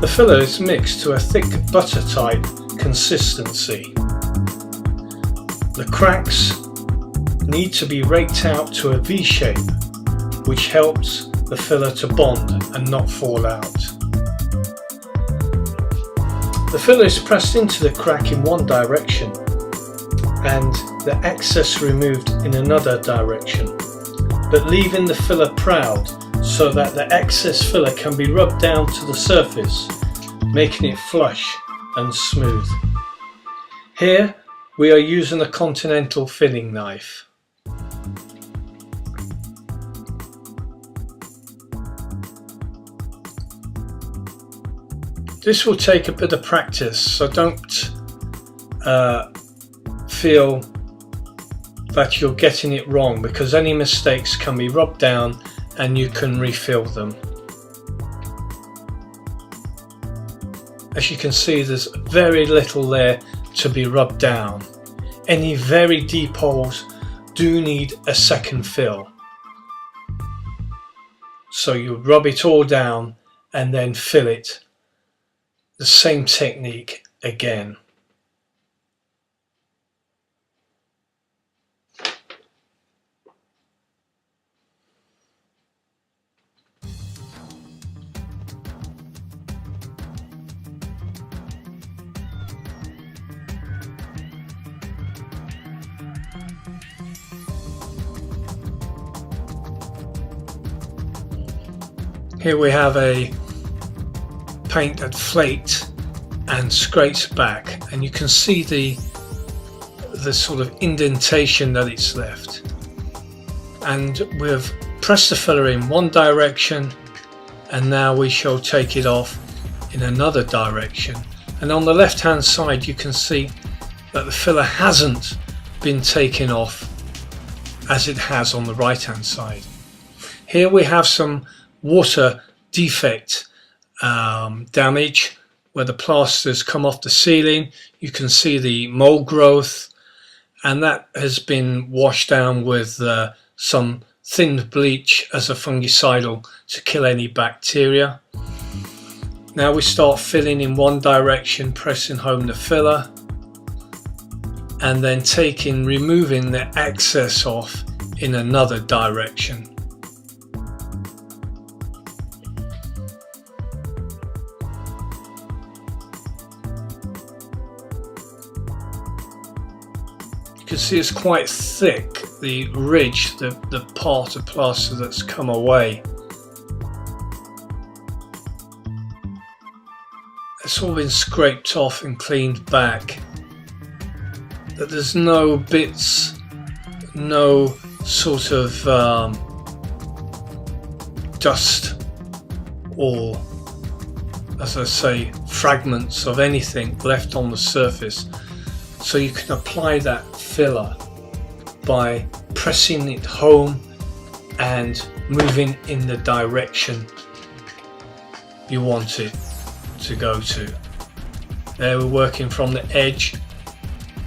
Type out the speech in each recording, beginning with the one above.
The filler is mixed to a thick butter type consistency. The cracks need to be raked out to a V shape, which helps the filler to bond and not fall out. The filler is pressed into the crack in one direction and the excess removed in another direction, but leaving the filler proud so that the excess filler can be rubbed down to the surface, making it flush and smooth. Here we are using a Continental filling knife. This will take a bit of practice, so don't feel that you're getting it wrong, because any mistakes can be rubbed down and you can refill them. As you can see, there's very little there to be rubbed down. Any very deep holes do need a second fill. So you rub it all down and then fill it. The same technique again. Here we have a paint that flaked and scrapes back, and you can see the sort of indentation that it's left. And we've pressed the filler in one direction, and now we shall take it off in another direction. And on the left hand side you can see that the filler hasn't been taken off as it has on the right hand side. Here we have some water defect damage where the plasters come off the ceiling. You can see the mold growth, and that has been washed down with some thin bleach as a fungicidal to kill any bacteria. Now we start filling in one direction, pressing home the filler, and then removing the excess off in another direction. You can see it's quite thick, the ridge, the part of plaster that's come away. It's all been scraped off and cleaned back. That there's no bits, no sort of dust or, as I say, fragments of anything left on the surface. So you can apply that filler by pressing it home and moving in the direction you want it to go to. There we're working from the edge,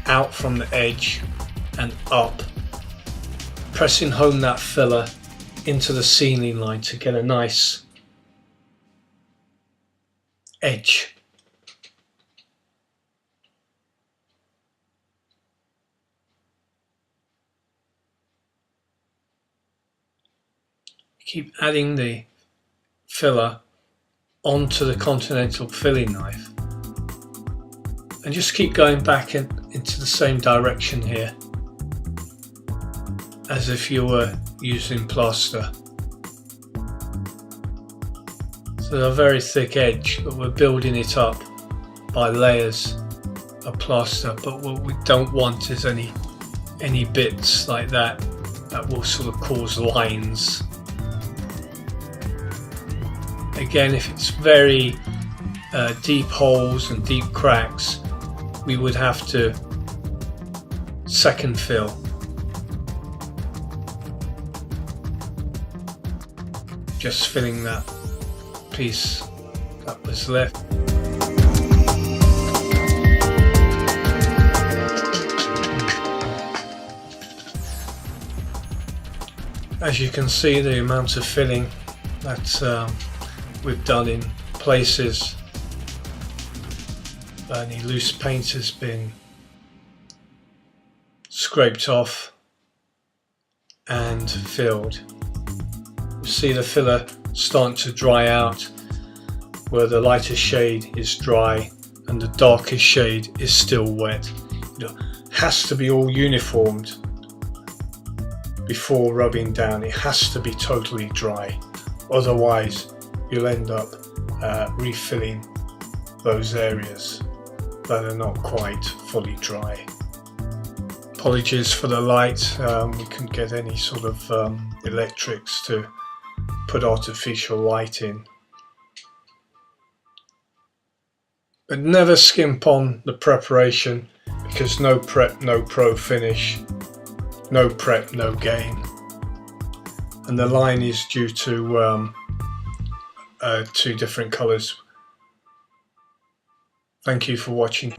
out from the edge and up, pressing home that filler into the ceiling line to get a nice edge. Keep adding the filler onto the Continental filling knife and just keep going back into the same direction here as if you were using plaster. So a very thick edge, but we're building it up by layers of plaster. But what we don't want is any bits like that will sort of cause lines. Again, if it's very deep holes and deep cracks, we would have to second fill. Just filling that piece that was left. As you can see, the amount of filling that we've done in places Any loose paint has been scraped off and filled. You see the filler starting to dry out, where the lighter shade is dry and the darker shade is still wet. It has to be all uniformed before rubbing down. It has to be totally dry, otherwise you'll end up refilling those areas that are not quite fully dry. Apologies for the light, we couldn't get any sort of electrics to put artificial light in. But never skimp on the preparation, because no prep, no pro finish, no prep, no gain. And the line is due to 2 different colours. Thank you for watching.